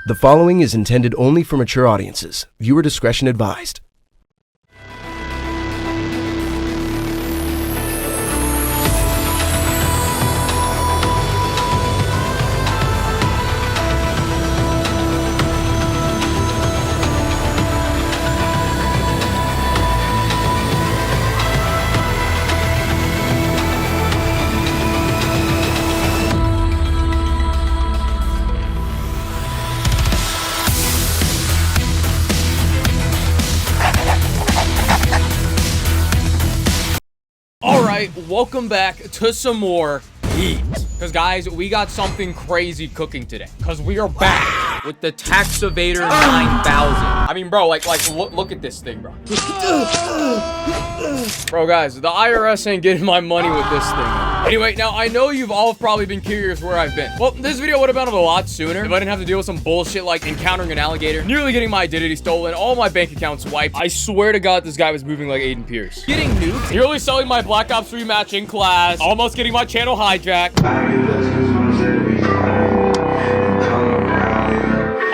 The following is intended only for mature audiences. Viewer discretion advised. Alright, welcome back to some more heat. Because guys, we got something crazy cooking today. Because we are back with the Tax Evader 9000. I mean, bro, like look at this thing, bro. Bro, guys, the IRS ain't getting my money with this thing. Anyway, now I know you've all probably been curious where I've been. Well, this video would have been out a lot sooner if I didn't have to deal with some bullshit like encountering an alligator, nearly getting my identity stolen, all my bank accounts wiped. I swear to God, this guy was moving like Aiden Pierce. Getting nuked, nearly selling my Black Ops 3 match in class, almost getting my channel hijacked.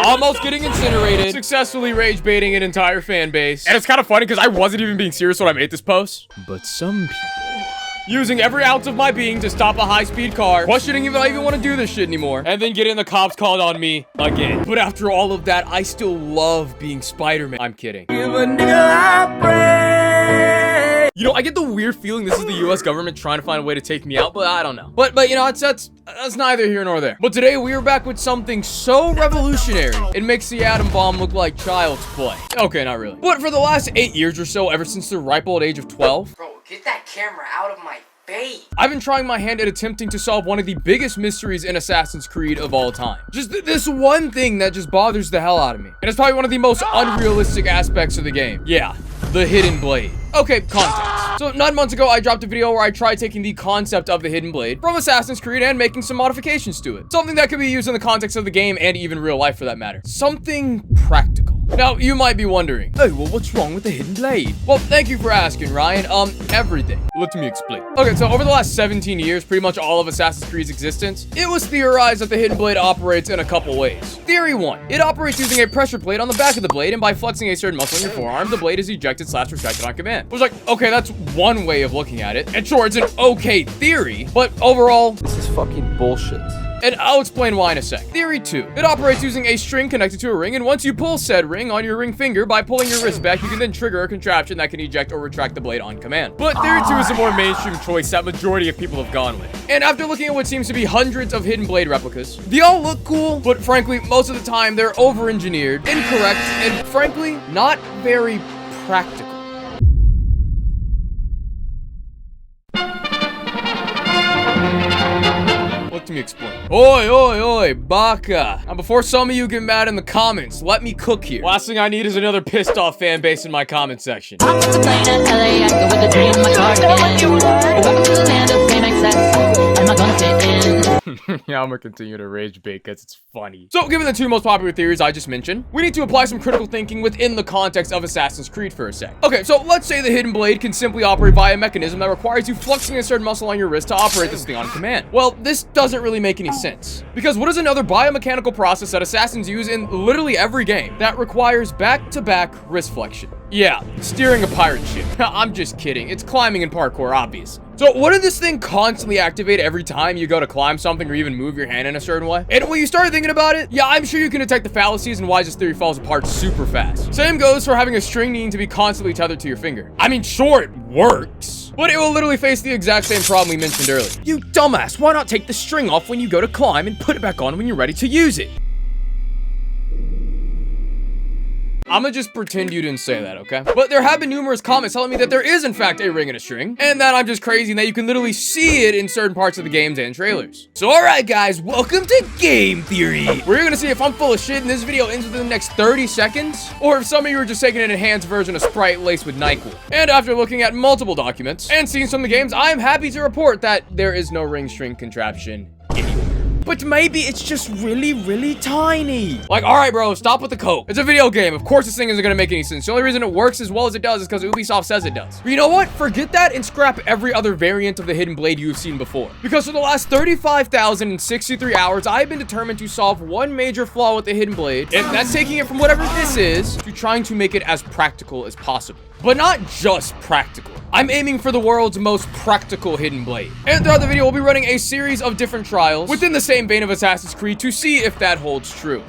Almost getting incinerated, successfully rage baiting an entire fan base. And it's kind of funny because I wasn't even being serious when I made this post. But some people using every ounce of my being to stop a high-speed car, questioning if I even want to do this shit anymore, and then getting the cops called on me again. But after all of that, I still love being Spider-Man. I'm kidding. You know, I get the weird feeling this is the US government trying to find a way to take me out, but I don't know. But you know, that's neither here nor there. But today we are back with something so revolutionary, it makes the atom bomb look like child's play. Okay, not really. But for the last 8 years or so, ever since the ripe old age of 12, bro, get that camera out of my face. I've been trying my hand at attempting to solve one of the biggest mysteries in Assassin's Creed of all time. Just this one thing that just bothers the hell out of me. And it's probably one of the most unrealistic aspects of the game. Yeah, the hidden blade. Okay, context. So 9 months ago, I dropped a video where I tried taking the concept of the hidden blade from Assassin's Creed and making some modifications to it. Something that could be used in the context of the game and even real life for that matter. Something practical. Now, you might be wondering, oh, well, what's wrong with the hidden blade? Well, thank you for asking, Ryan. Everything. Let me explain. Okay, so over the last 17 years, pretty much all of Assassin's Creed's existence, it was theorized that the hidden blade operates in a couple ways. Theory 1, it operates using a pressure plate on the back of the blade, and by flexing a certain muscle in your forearm, the blade is ejected/retracted on command. It was like, okay, that's one way of looking at it. And sure, it's an okay theory, but overall, this is fucking bullshit. And I'll explain why in a sec. Theory 2. It operates using a string connected to a ring, and once you pull said ring on your ring finger, by pulling your wrist back, you can then trigger a contraption that can eject or retract the blade on command. But Theory 2 is a more mainstream choice that majority of people have gone with. And after looking at what seems to be hundreds of hidden blade replicas, they all look cool, but frankly, most of the time, they're over-engineered, incorrect, and frankly, not very practical. Let me explain. Oi, baka. Now, before some of you get mad in the comments, let me cook here. Last thing I need is another pissed off fan base in my comment section. Yeah, I'm gonna continue to rage bait because it's funny. So, given the two most popular theories I just mentioned, we need to apply some critical thinking within the context of Assassin's Creed for a sec. Okay, so let's say the hidden blade can simply operate via a mechanism that requires you flexing a certain muscle on your wrist to operate this thing on command. Well, this doesn't really make any sense. Because what is another biomechanical process that assassins use in literally every game that requires back-to-back wrist flexion? Yeah, steering a pirate ship. I'm just kidding. It's climbing and parkour, obviously. So what did this thing constantly activate every time you go to climb something or even move your hand in a certain way? And when you start thinking about it, yeah, I'm sure you can detect the fallacies and why this theory falls apart super fast. Same goes for having a string needing to be constantly tethered to your finger. I mean, sure, it works, but it will literally face the exact same problem we mentioned earlier. You dumbass, why not take the string off when you go to climb and put it back on when you're ready to use it? I'ma just pretend you didn't say that, okay? But there have been numerous comments telling me that there is in fact a ring and a string, and that I'm just crazy and that you can literally see it in certain parts of the games and trailers. So alright guys, welcome to Game Theory. We're gonna see if I'm full of shit and this video ends within the next 30 seconds, or if some of you are just taking an enhanced version of Sprite laced with NyQuil. And after looking at multiple documents and seeing some of the games, I am happy to report that there is no ring string contraption anywhere. but maybe it's just really, really tiny. Like, all right, bro, stop with the cope. It's a video game. Of course, this thing isn't gonna make any sense. The only reason it works as well as it does is because Ubisoft says it does. But you know what? Forget that and scrap every other variant of the hidden blade you've seen before. Because for the last 35,063 hours, I've been determined to solve one major flaw with the hidden blade, and that's taking it from whatever this is to trying to make it as practical as possible. But not just practical. I'm aiming for the world's most practical hidden blade. And throughout the video, we'll be running a series of different trials within the same vein of Assassin's Creed to see if that holds true.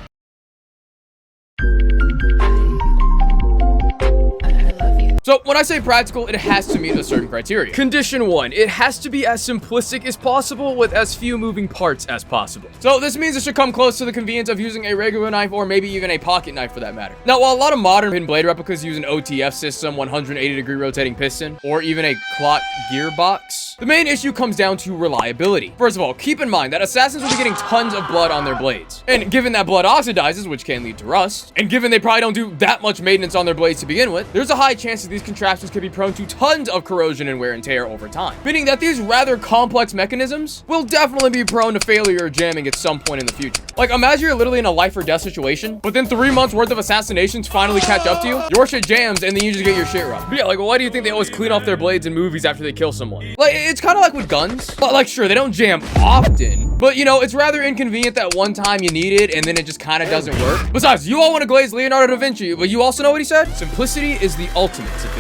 So when I say practical, it has to meet a certain criteria. Condition 1, it has to be as simplistic as possible with as few moving parts as possible. So this means it should come close to the convenience of using a regular knife or maybe even a pocket knife for that matter. Now, while a lot of modern hidden blade replicas use an OTF system, 180-degree rotating piston, or even a clock gearbox, the main issue comes down to reliability. First of all, keep in mind that assassins will be getting tons of blood on their blades. And given that blood oxidizes, which can lead to rust, and given they probably don't do that much maintenance on their blades to begin with, there's a high chance that these contraptions could be prone to tons of corrosion and wear and tear over time, meaning that these rather complex mechanisms will definitely be prone to failure or jamming at some point in the future. Like, imagine you're literally in a life or death situation, but then 3 months worth of assassinations finally catch up to you, your shit jams, and then you just get your shit robbed. But yeah, like, why do you think they always clean off their blades in movies after they kill someone? Like, it's kind of like with guns. Like, sure, they don't jam often, but you know, it's rather inconvenient that one time you need it and then it just kind of doesn't work. Besides, you all want to glaze Leonardo da Vinci, but you also know what he said? Simplicity is the ultimate sophistication.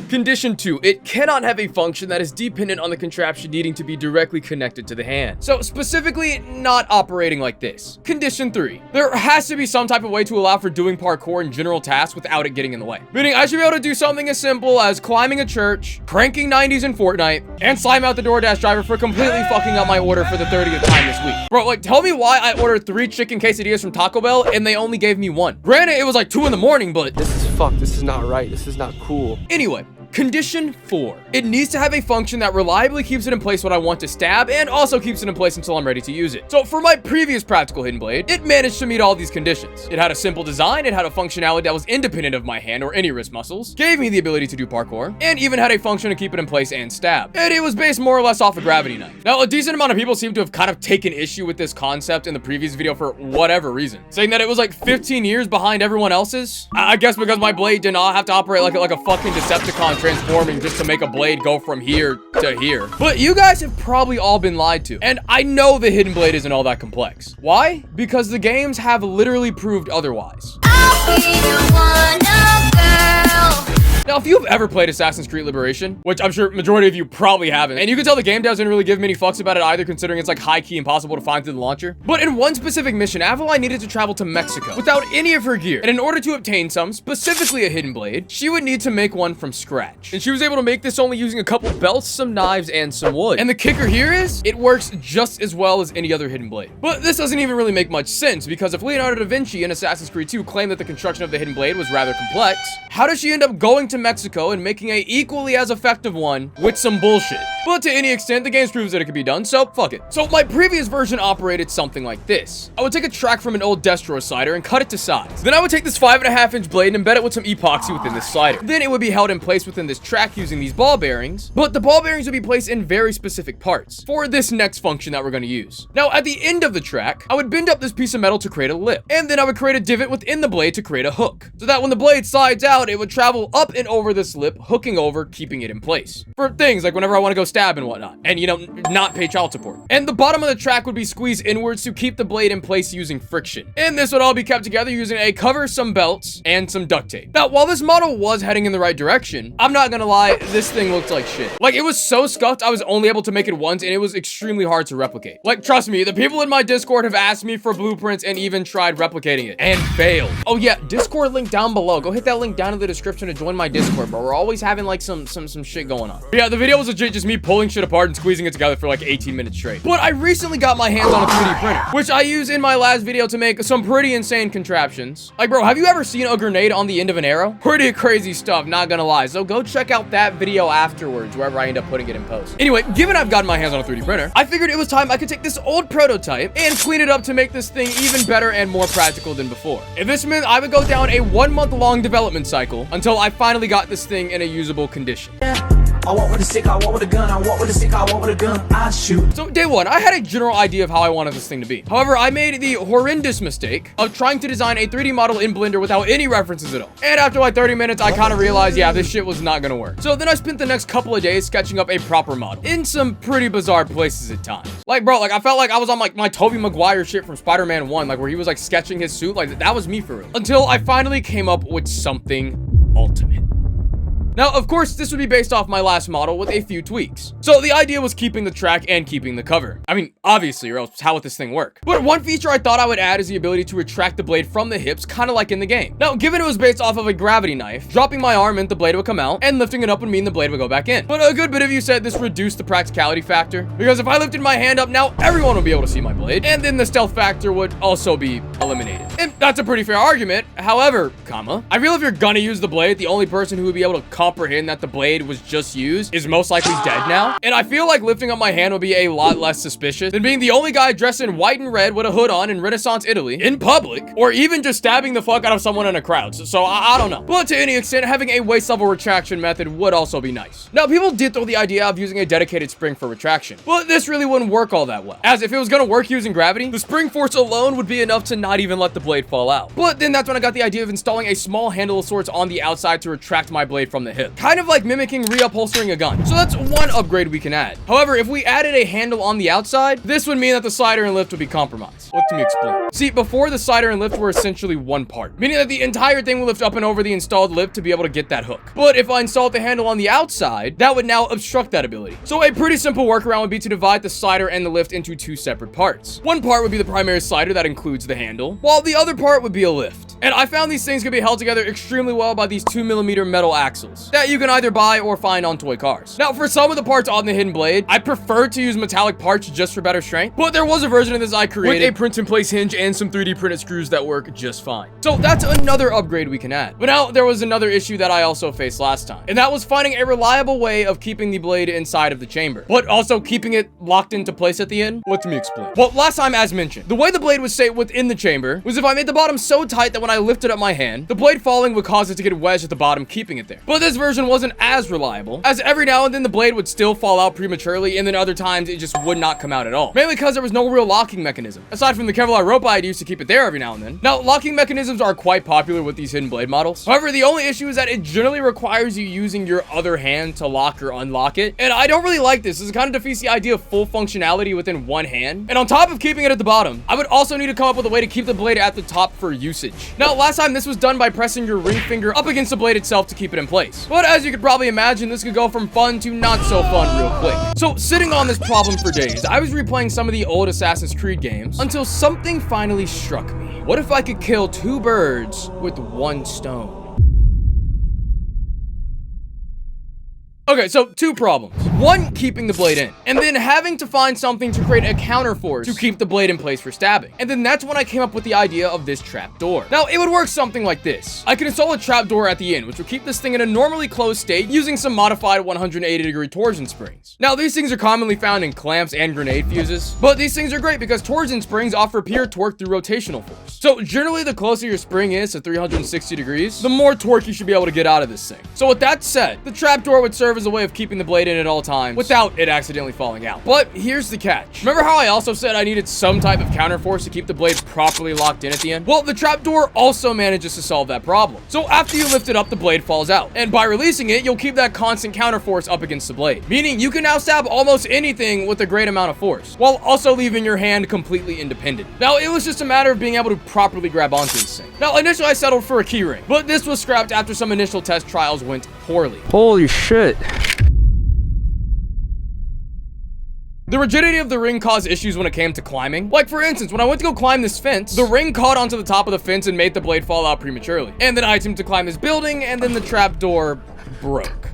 Condition 2, it cannot have a function that is dependent on the contraption needing to be directly connected to the hand. So specifically, not operating like this. Condition 3, there has to be some type of way to allow for doing parkour and general tasks without it getting in the way. Meaning I should be able to do something as simple as climbing a church, cranking 90s in Fortnite, and slime out the DoorDash driver for completely fucking up my order for the 30th time this week. Bro, like, tell me why I ordered 3 chicken quesadillas from Taco Bell and they only gave me 1. Granted, it was like 2 in the morning, but this is fucked. This is not right. This is not cool. Anyway, condition 4. It needs to have a function that reliably keeps it in place when I want to stab and also keeps it in place until I'm ready to use it. So for my previous practical hidden blade, it managed to meet all these conditions. It had a simple design, it had a functionality that was independent of my hand or any wrist muscles, gave me the ability to do parkour, and even had a function to keep it in place and stab. And it was based more or less off a gravity knife. Now, a decent amount of people seem to have kind of taken issue with this concept in the previous video for whatever reason, saying that it was like 15 years behind everyone else's. I guess because my blade did not have to operate like a fucking Decepticon transforming just to make a blade go from here to here. But you guys have probably all been lied to. And I know the hidden blade isn't all that complex. Why? Because the games have literally proved otherwise. I'll be the one, oh girl. Now, if you've ever played Assassin's Creed Liberation, which I'm sure majority of you probably haven't, and you can tell the game doesn't really give many fucks about it either, considering it's like high-key impossible to find through the launcher. But in one specific mission, Aveline needed to travel to Mexico without any of her gear. And in order to obtain some, specifically a hidden blade, she would need to make one from scratch. And she was able to make this only using a couple belts, some knives, and some wood. And the kicker here is, it works just as well as any other hidden blade. But this doesn't even really make much sense, because if Leonardo da Vinci in Assassin's Creed 2 claimed that the construction of the hidden blade was rather complex, how does she end up going to Mexico and making a equally as effective one with some bullshit? But to any extent, the game proves that it can be done, so fuck it. So my previous version operated something like this. I would take a track from an old Destro slider and cut it to size. Then I would take this 5.5-inch blade and embed it with some epoxy within this slider. Then it would be held in place within this track using these ball bearings, but the ball bearings would be placed in very specific parts for this next function that we're going to use. Now, at the end of the track, I would bend up this piece of metal to create a lip, and then I would create a divot within the blade to create a hook, so that when the blade slides out, it would travel up and over this lip, hooking over, keeping it in place. For things like whenever I want to go stab and whatnot, and you know, not pay child support. And the bottom of the track would be squeezed inwards to keep the blade in place using friction. And this would all be kept together using a cover, some belts, and some duct tape. Now, while this model was heading in the right direction, I'm not gonna lie, this thing looked like shit. Like, it was so scuffed, I was only able to make it once, and it was extremely hard to replicate. Like, trust me, the people in my Discord have asked me for blueprints and even tried replicating it, and failed. Oh yeah, Discord link down below. Go hit that link down in the description to join my Discord, bro. We're always having like some shit going on. But yeah, the video was legit just me pulling shit apart and squeezing it together for like 18 minutes straight. But I recently got my hands on a 3D printer, which I used in my last video to make some pretty insane contraptions. Like, bro, have you ever seen a grenade on the end of an arrow? Pretty crazy stuff, not gonna lie. So go check out that video afterwards, wherever I end up putting it in post. Anyway, given I've gotten my hands on a 3D printer, I figured it was time I could take this old prototype and clean it up to make this thing even better and more practical than before. If this meant I would go down a 1-month long development cycle until I finally got this thing in a usable condition. I walk with a stick, I walk with a gun, I walk with a stick, I walk with a gun, I shoot. So day one, I had a general idea of how I wanted this thing to be. However, I made the horrendous mistake of trying to design a 3D model in Blender without any references at all. And after like 30 minutes, I kind of realized, yeah, this shit was not gonna work. So then I spent the next couple of days sketching up a proper model in some pretty bizarre places at times. Like, bro, like I felt like I was on like my Tobey Maguire shit from Spider-Man 1, like where he was like sketching his suit. Like that was me for real. Until I finally came up with something ultimate. Now, of course, this would be based off my last model with a few tweaks. So the idea was keeping the track and keeping the cover. I mean, obviously, or else how would this thing work? But one feature I thought I would add is the ability to retract the blade from the hips, kind of like in the game. Now, given it was based off of a gravity knife, dropping my arm meant the blade would come out, and lifting it up would mean the blade would go back in. But a good bit of you said this reduced the practicality factor, because if I lifted my hand up, now everyone would be able to see my blade, and then the stealth factor would also be eliminated. And that's a pretty fair argument. However, I feel if you're gonna use the blade, the only person who would be able to comprehend that the blade was just used is most likely dead now. And I feel like lifting up my hand would be a lot less suspicious than being the only guy dressed in white and red with a hood on in Renaissance Italy in public, or even just stabbing the fuck out of someone in a crowd. So I don't know. But to any extent, having a waist level retraction method would also be nice. Now, people did throw the idea of using a dedicated spring for retraction, but this really wouldn't work all that well, as if it was gonna work using gravity, the spring force alone would be enough to not even let the blade fall out. But then that's when I got the idea of installing a small handle of sorts on the outside to retract my blade from the hip, kind of like mimicking reupholstering a gun. So that's one upgrade we can add. However, if we added a handle on the outside, this would mean that the slider and lift would be compromised. Let me explain. See, before the slider and lift were essentially one part, meaning that the entire thing will lift up and over the installed lift to be able to get that hook. But if I installed the handle on the outside, that would now obstruct that ability. So a pretty simple workaround would be to divide the slider and the lift into two separate parts. One part would be the primary slider that includes the handle, while the other part would be a lift. And I found these things can be held together extremely well by these 2mm metal axles that you can either buy or find on toy cars. Now, for some of the parts on the hidden blade, I prefer to use metallic parts just for better strength, but there was a version of this I created with a print-in-place hinge and some 3D printed screws that work just fine. So that's another upgrade we can add. But now there was another issue that I also faced last time, and that was finding a reliable way of keeping the blade inside of the chamber, but also keeping it locked into place at the end. Let me explain. Well, last time, as mentioned, the way the blade would stay within the chamber was if I made the bottom so tight that when I lifted up my hand, the blade falling would cause it to get wedged at the bottom, keeping it there. But this version wasn't as reliable, as every now and then the blade would still fall out prematurely, and then other times it just would not come out at all. Mainly because there was no real locking mechanism, aside from the Kevlar rope I'd used to keep it there every now and then. Now, locking mechanisms are quite popular with these hidden blade models. However, the only issue is that it generally requires you using your other hand to lock or unlock it, and I don't really like this. This kind of defeats the idea of full functionality within one hand. And on top of keeping it at the bottom, I would also need to come up with a way to keep the blade at the top for usage. Now, last time this was done by pressing your ring finger up against the blade itself to keep it in place. But as you could probably imagine, this could go from fun to not so fun real quick. So sitting on this problem for days, I was replaying some of the old Assassin's Creed games until something finally struck me. What if I could kill two birds with one stone? Okay, so two problems. One, keeping the blade in, and then having to find something to create a counter force to keep the blade in place for stabbing. And then that's when I came up with the idea of this trap door. Now, it would work something like this. I could install a trap door at the end, which would keep this thing in a normally closed state using some modified 180-degree torsion springs. Now, these things are commonly found in clamps and grenade fuses, but these things are great because torsion springs offer pure torque through rotational force. So generally, the closer your spring is to 360 degrees, the more torque you should be able to get out of this thing. So with that said, the trap door would serve as a way of keeping the blade in at all times without it accidentally falling out. But here's the catch. Remember how I also said I needed some type of counter force to keep the blade properly locked in at the end? Well, the trapdoor also manages to solve that problem. So after you lift it up, the blade falls out. And by releasing it, you'll keep that constant counter force up against the blade, meaning you can now stab almost anything with a great amount of force, while also leaving your hand completely independent. Now, it was just a matter of being able to properly grab onto this thing. Now, initially I settled for a key ring, but this was scrapped after some initial test trials went poorly. Holy shit. The rigidity of the ring caused issues when it came to climbing. Like, for instance, when I went to go climb this fence, the ring caught onto the top of the fence and made the blade fall out prematurely. And then I attempted to climb this building, and then the trap door broke.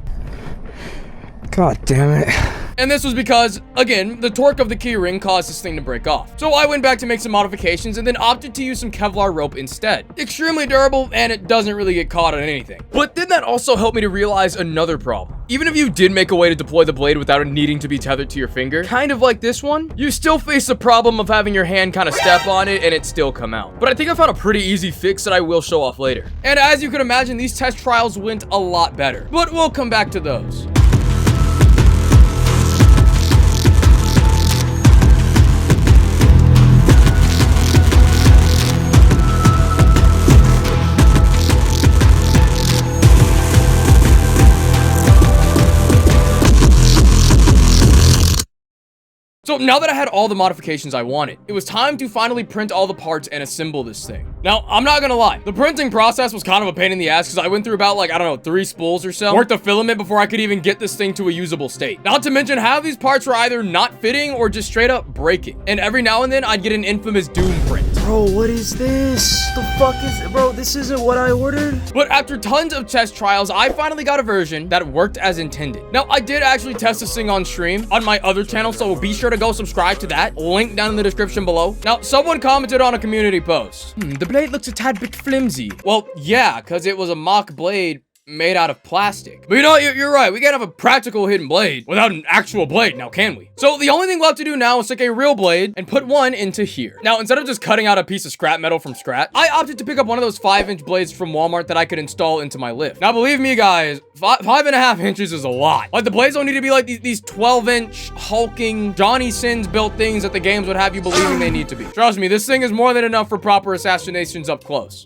God damn it. And this was because, again, the torque of the key ring caused this thing to break off. So I went back to make some modifications and then opted to use some Kevlar rope instead. Extremely durable, and it doesn't really get caught on anything. But then that also helped me to realize another problem. Even if you did make a way to deploy the blade without it needing to be tethered to your finger, kind of like this one, you still face the problem of having your hand kind of step on it and it still come out. But I think I found a pretty easy fix that I will show off later. And as you can imagine, these test trials went a lot better. But we'll come back to those. So now that I had all the modifications I wanted, it was time to finally print all the parts and assemble this thing. Now, I'm not gonna lie, the printing process was kind of a pain in the ass because I went through about like, I don't know, 3 spools or so worth of filament before I could even get this thing to a usable state. Not to mention half these parts were either not fitting or just straight up breaking. And every now and then I'd get an infamous Doom print. Bro, what is this? The fuck is, bro, this isn't what I ordered? But after tons of test trials, I finally got a version that worked as intended. Now, I did actually test this thing on stream on my other channel, so be sure to go subscribe to that. Link down in the description below. Now, someone commented on a community post. The blade looks a tad bit flimsy. Well, yeah, because it was a mock blade made out of plastic. But you know, you're right. We can't have a practical hidden blade without an actual blade, now can we? So the only thing left to do now is take a real blade and put one into here. Now, instead of just cutting out a piece of scrap metal from scratch, I opted to pick up one of those 5-inch blades from Walmart that I could install into my lift. Now, believe me, guys, 5.5 inches is a lot. Like, the blades don't need to be like these 12-inch hulking Johnny Sins built things that the games would have you believing they need to be. Trust me, this thing is more than enough for proper assassinations up close.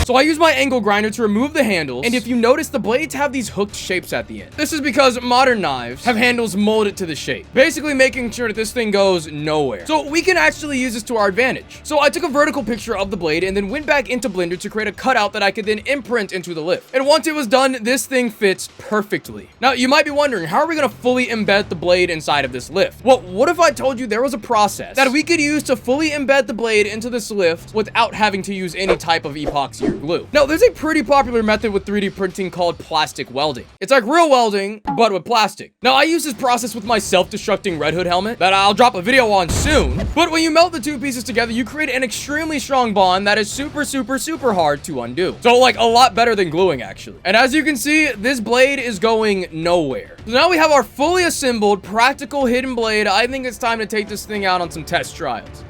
So I use my angle grinder to remove the handles, and if you notice, the blades have these hooked shapes at the end. This is because modern knives have handles molded to the shape, basically making sure that this thing goes nowhere. So we can actually use this to our advantage. So I took a vertical picture of the blade and then went back into Blender to create a cutout that I could then imprint into the lift. And once it was done, this thing fits perfectly. Now, you might be wondering, how are we gonna fully embed the blade inside of this lift? Well, what if I told you there was a process that we could use to fully embed the blade into this lift without having to use any type of epoxy or glue? Now, there's a pretty popular method with 3D printing called plastic welding. It's like real welding, but with plastic. Now, I use this process with my self-destructing Red Hood helmet that I'll drop a video on soon. But when you melt the two pieces together, you create an extremely strong bond that is super, super, super hard to undo. So, like, a lot better than gluing, actually. And as you can see, this blade is going nowhere. So now we have our fully assembled, practical hidden blade. I think it's time to take this thing out on some test trials.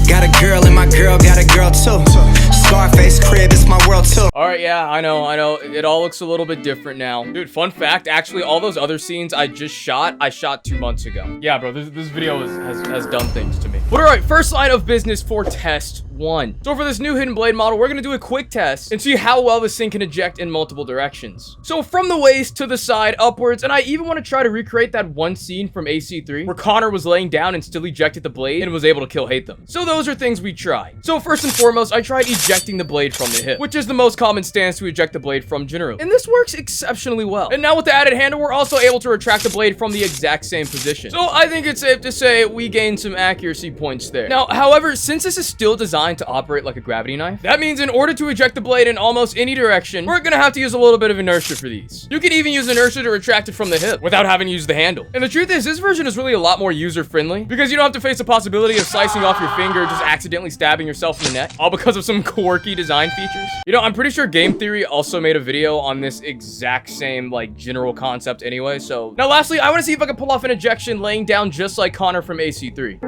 Got a girl and my girl got a girl too. Scarface crib, it's my world too. All right, yeah, I know. It all looks a little bit different now. Dude, fun fact, actually, all those other scenes I just shot, I shot 2 months ago. Yeah, bro, this video has done things to me. But all right, first line of business for test 1. So for this new hidden blade model, we're gonna do a quick test and see how well this thing can eject in multiple directions. So from the waist to the side, upwards, and I even want to try to recreate that one scene from AC3 where Connor was laying down and still ejected the blade and was able to kill Hatham. So those are things we tried. So first and foremost, I tried ejecting the blade from the hip, which is the most common stance to eject the blade from generally. And this works exceptionally well. And now with the added handle, we're also able to retract the blade from the exact same position. So I think it's safe to say we gained some accuracy points there. Now, however, since this is still designed to operate like a gravity knife, that means in order to eject the blade in almost any direction, we're gonna have to use a little bit of inertia for these. You can even use inertia to retract it from the hip without having to use the handle. And the truth is, this version is really a lot more user-friendly because you don't have to face the possibility of slicing off your finger or just accidentally stabbing yourself in the neck, all because of some quirky design features. You know, I'm pretty sure Game Theory also made a video on this exact same, like, general concept anyway, so. Now, lastly, I want to see if I can pull off an ejection laying down just like Connor from AC3.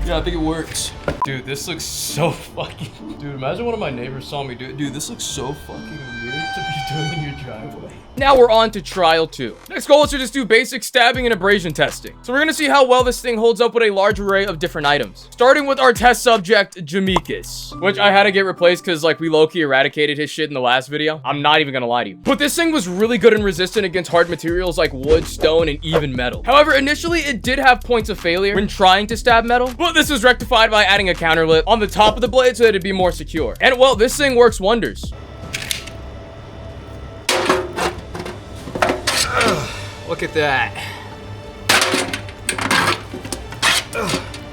Yeah, I think it works. Dude, this looks so fucking... Dude, imagine one of my neighbors saw me do it. Dude, this looks so fucking weird to be doing in your driveway. Now we're on to trial 2. Next goal is to just do basic stabbing and abrasion testing. So we're gonna see how well this thing holds up with a large array of different items. Starting with our test subject, Jamaikas, which I had to get replaced because, like, we low-key eradicated his shit in the last video. I'm not even gonna lie to you. But this thing was really good and resistant against hard materials like wood, stone, and even metal. However, initially, it did have points of failure when trying to stab metal, but this was rectified by adding a counter lip on the top of the blade so that it'd be more secure. And, well, this thing works wonders. Look at that.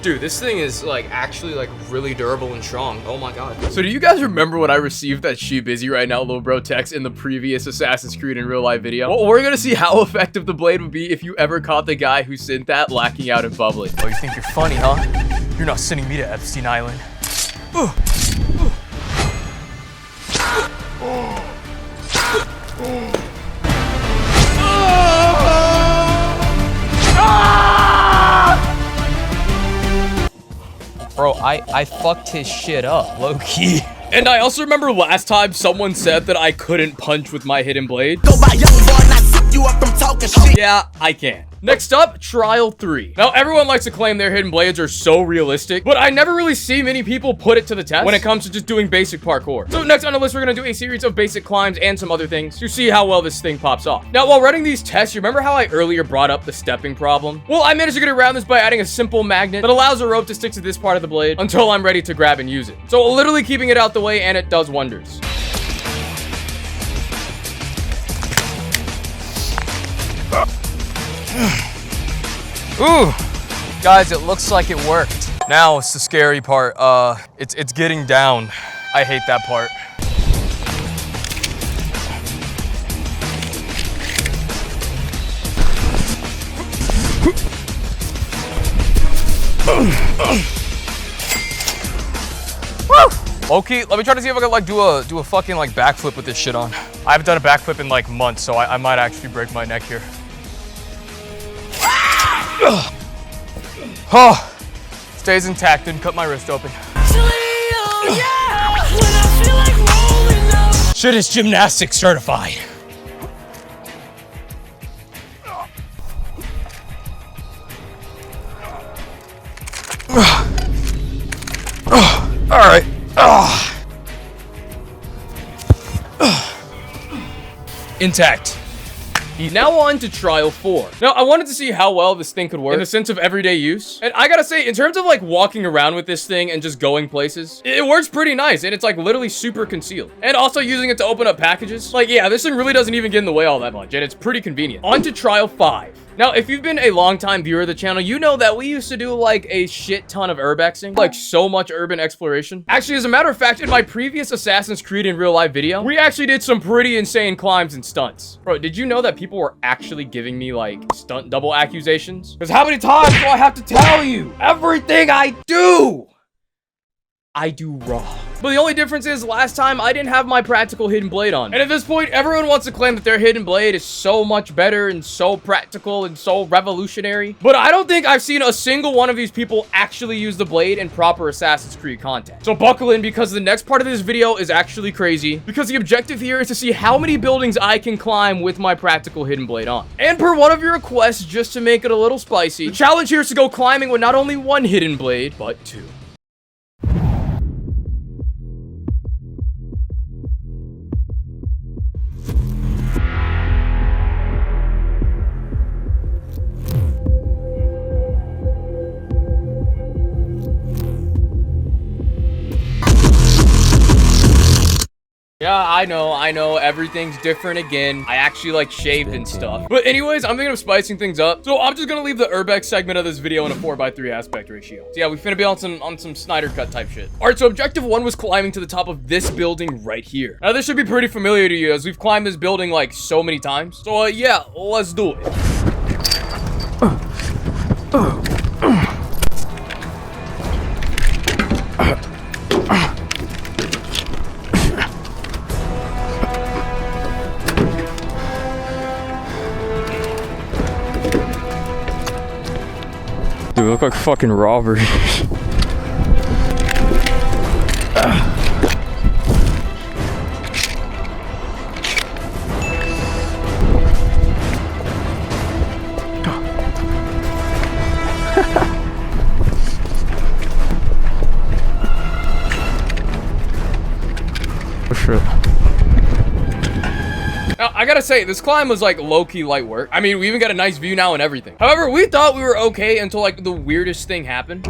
Dude, this thing is, like, actually, like, really durable and strong. Oh my god. So do you guys remember when I received that "she busy right now, little bro" text in the previous Assassin's Creed in real life video? Well, we're gonna see how effective the blade would be if you ever caught the guy who sent that lacking out in public. Oh, you think you're funny, huh? You're not sending me to Epstein Island. Bro, I fucked his shit up, low-key. And I also remember last time someone said that I couldn't punch with my hidden blade. Go by young boy, not zip you up from talking shit. Yeah, I can. Next up, trial 3. Now, everyone likes to claim their hidden blades are so realistic, but I never really see many people put it to the test when it comes to just doing basic parkour. So next on the list, we're gonna do a series of basic climbs and some other things to see how well this thing pops off. Now, while running these tests, you remember how I earlier brought up the stepping problem? Well, I managed to get around this by adding a simple magnet that allows a rope to stick to this part of the blade until I'm ready to grab and use it. So literally keeping it out the way, and it does wonders. Ooh, guys, it looks like it worked. Now it's the scary part. It's getting down. I hate that part. Okay, let me try to see if I can like do a fucking like backflip with this shit on. I haven't done a backflip in like months, so I might actually break my neck here. Oh, stays intact, didn't cut my wrist open. Shit is gymnastics certified. All right. Intact. Now on to trial 4. Now, I wanted to see how well this thing could work in the sense of everyday use. And I gotta say, in terms of like walking around with this thing and just going places, it works pretty nice. And it's like literally super concealed. And also using it to open up packages. Like, yeah, this thing really doesn't even get in the way all that much. And it's pretty convenient. On to trial 5. Now, if you've been a long-time viewer of the channel, you know that we used to do like a shit ton of urbexing, like so much urban exploration. Actually, as a matter of fact, in my previous Assassin's Creed in real life video, we actually did some pretty insane climbs and stunts. Bro, did you know that people were actually giving me like stunt double accusations? Because how many times do I have to tell you? Everything I do wrong. But the only difference is last time I didn't have my practical hidden blade on. And at this point, everyone wants to claim that their hidden blade is so much better and so practical and so revolutionary. But I don't think I've seen a single one of these people actually use the blade in proper Assassin's Creed content. So buckle in, because the next part of this video is actually crazy, because the objective here is to see how many buildings I can climb with my practical hidden blade on. And per one of your requests, just to make it a little spicy, the challenge here is to go climbing with not only one hidden blade, but 2. Yeah, I know, everything's different again. I actually like shaved and stuff. But anyways, I'm thinking of spicing things up. So I'm just gonna leave the urbex segment of this video in a 4:3 aspect ratio. So yeah, we finna be on some Snyder cut type shit. All right, so objective 1 was climbing to the top of this building right here. Now this should be pretty familiar to you, as we've climbed this building like so many times. So yeah, let's do it. Dude, we look like fucking robbers. For sure. Now, I gotta say, this climb was like low-key light work. I mean, we even got a nice view now and everything. However, we thought we were okay until like the weirdest thing happened.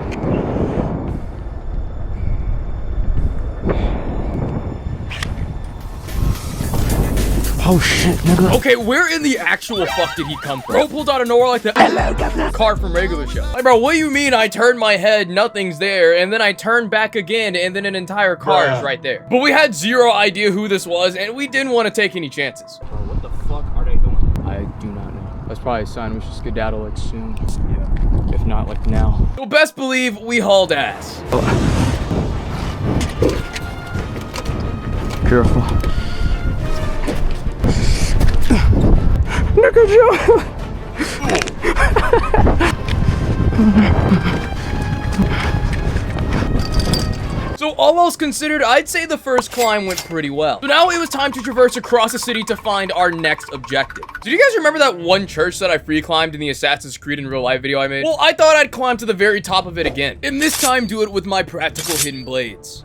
Oh shit, nigga. Okay, where in the actual fuck did he come from? Bro pulled out of nowhere like the car from Regular Show. Like, bro, what do you mean I turned my head, nothing's there, and then I turned back again, and then an entire car is right there? But we had zero idea who this was, and we didn't want to take any chances. Bro, what the fuck are they doing? I do not know. That's probably a sign we should skedaddle like soon. Yeah. If not, like now. So best believe we hauled ass. Careful. Nigga, Joe. So all else considered, I'd say the first climb went pretty well. So now it was time to traverse across the city to find our next objective. Do you guys remember that one church that I free climbed in the Assassin's Creed in real life video I made? Well, I thought I'd climb to the very top of it again, and this time do it with my practical hidden blades.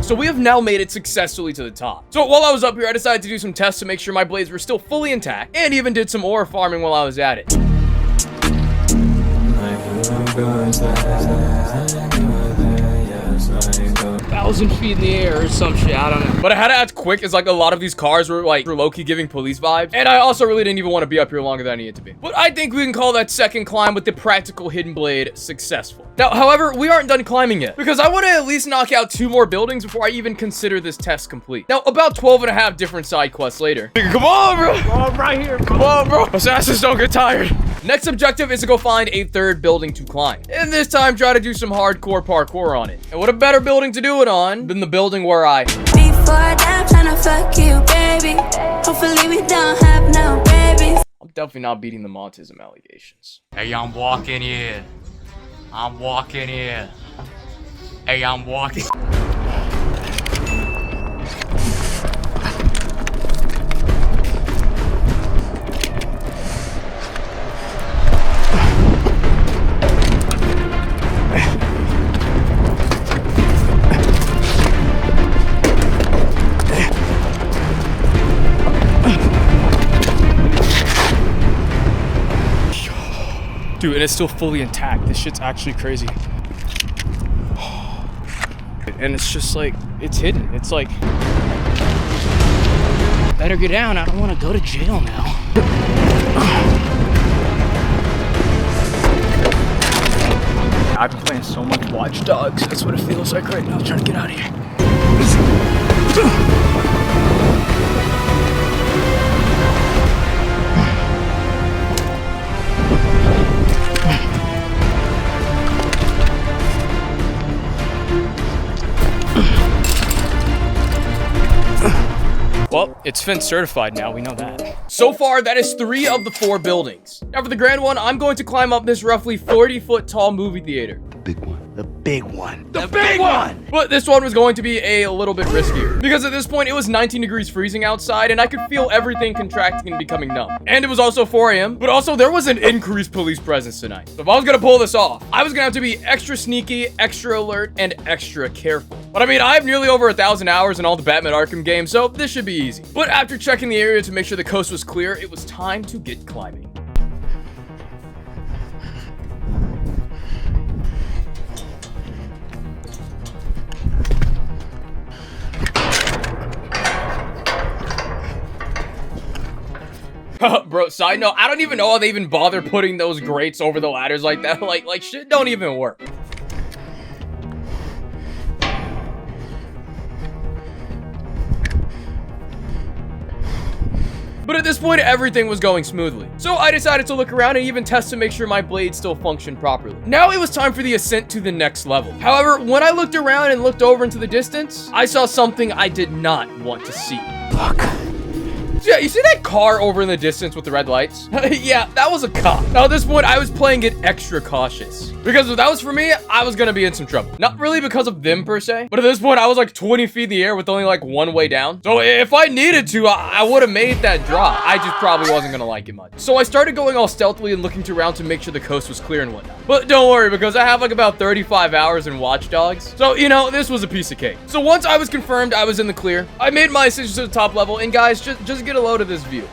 So we have now made it successfully to the top. So while I was up here, I decided to do some tests to make sure my blades were still fully intact, and even did some ore farming while I was at it. 1,000 feet in the air or some shit, I don't know. But I had to act quick as like a lot of these cars were like low-key giving police vibes. And I also really didn't even want to be up here longer than I needed to be. But I think we can call that second climb with the practical hidden blade successful. Now, however, we aren't done climbing yet, because I want to at least knock out 2 more buildings before I even consider this test complete. Now, about 12 and a half different side quests later. Come on, bro! Oh, right here, bro. Come on, bro! Assassins don't get tired. Next objective is to go find a 3rd building to climb. And this time, try to do some hardcore parkour on it. And what a better building to do it on than the building where I... Before I'm tryna fuck you, baby. Hopefully we don't have no babies. I'm definitely not beating the autism allegations. Hey, I'm walking here. I'm walking here. Hey, I'm walking. Dude, and it's still fully intact. This shit's actually crazy. And it's just like, it's hidden. It's like, better get down. I don't want to go to jail now. I've been playing so much Watch Dogs. That's what it feels like right now. I'm trying to get out of here. Well, it's Fence certified now, we know that. So far, that is 3 of the 4 buildings. Now for the grand one, I'm going to climb up this roughly 40-foot tall movie theater. Big one. The big one. The big one! But this one was going to be a little bit riskier. Because at this point, it was 19 degrees freezing outside, and I could feel everything contracting and becoming numb. And it was also 4 a.m., but also there was an increased police presence tonight. So if I was gonna pull this off, I was gonna have to be extra sneaky, extra alert, and extra careful. But I mean, I have nearly over 1,000 hours in all the Batman Arkham games, so this should be easy. But after checking the area to make sure the coast was clear, it was time to get climbing. Bro, side note, I don't even know how they even bother putting those grates over the ladders like that. Like shit don't even work. But at this point, everything was going smoothly. So I decided to look around and even test to make sure my blade still functioned properly. Now it was time for the ascent to the next level. However, when I looked around and looked over into the distance, I saw something I did not want to see. Fuck. Yeah, you see that car over in the distance with the red lights? Yeah, that was a cop. Now at this point, I was playing it extra cautious. Because if that was for me, I was gonna be in some trouble. Not really because of them per se, but at this point, I was like 20 feet in the air with only like 1 way down. So if I needed to, I would have made that drop. I just probably wasn't gonna like it much. So I started going all stealthily and looking around to make sure the coast was clear and whatnot. But don't worry, because I have like about 35 hours in Watch Dogs. So, you know, this was a piece of cake. So once I was confirmed I was in the clear, I made my ascension to the top level, and guys, just get a load of this view.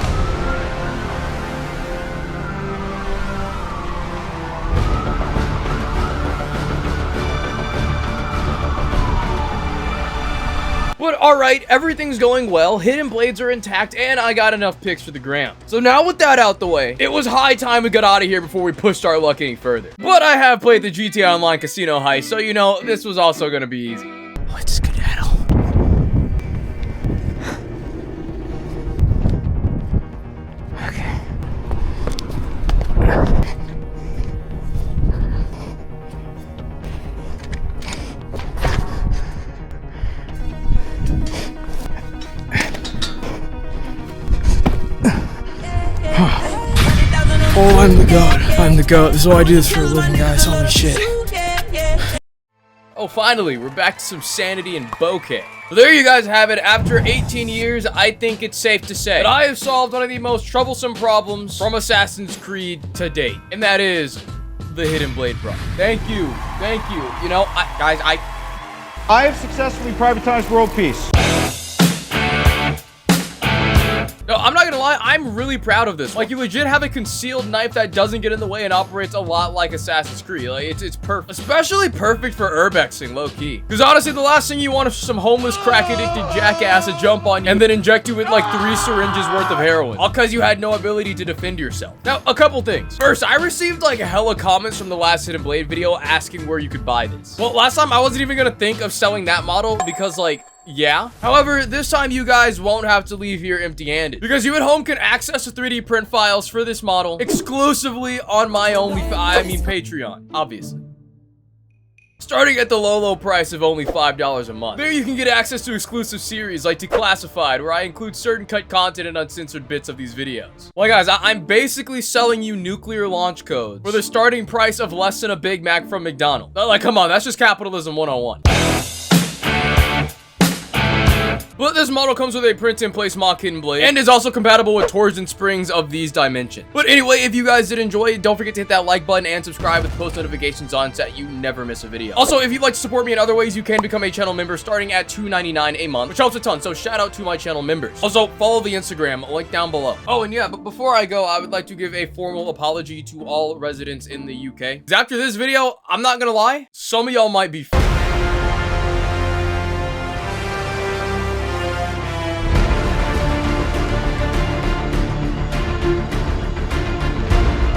But alright, everything's going well, hidden blades are intact, and I got enough picks for the gram. So now with that out the way, it was high time we got out of here before we pushed our luck any further. But I have played the GTA Online Casino Heist, so you know, this was also gonna be easy. Let's skedaddle. Oh, I'm the goat. I'm the goat. This is why I do this for a living, guys. Holy shit. Oh, finally, we're back to some sanity and bokeh. So there you guys have it. After 18 years, I think it's safe to say that I have solved one of the most troublesome problems from Assassin's Creed to date. And that is the Hidden Blade problem. Thank you. Thank you. You know, guys, I have successfully privatized world peace. No, I'm not gonna lie, I'm really proud of this. Like, you legit have a concealed knife that doesn't get in the way and operates a lot like Assassin's Creed. Like, it's perfect. Especially perfect for urbexing, low-key. Because honestly, the last thing you want is some homeless crack-addicted jackass to jump on you and then inject you with like 3 syringes worth of heroin. All because you had no ability to defend yourself. Now, a couple things. First, I received like hella comments from the last Hidden Blade video asking where you could buy this. Well, last time I wasn't even gonna think of selling that model because like, yeah. However, this time you guys won't have to leave here empty-handed because you at home can access the 3D print files for this model exclusively on my Patreon, obviously. Starting at the low price of only $5 a month. There you can get access to exclusive series like Declassified, where I include certain cut content and uncensored bits of these videos. Well guys, I'm basically selling you nuclear launch codes for the starting price of less than a Big Mac from McDonald's. Like, come on, that's just capitalism 101. But this model comes with a print-in-place mock Hidden Blade and is also compatible with torsion springs of these dimensions. But anyway, if you guys did enjoy it, don't forget to hit that like button and subscribe with post notifications on so that you never miss a video. Also, if you'd like to support me in other ways, you can become a channel member starting at $2.99 a month, which helps a ton, so shout out to my channel members. Also, follow the Instagram, link down below. Oh, and yeah, but before I go, I would like to give a formal apology to all residents in the UK. 'Cause after this video, I'm not gonna lie, some of y'all might be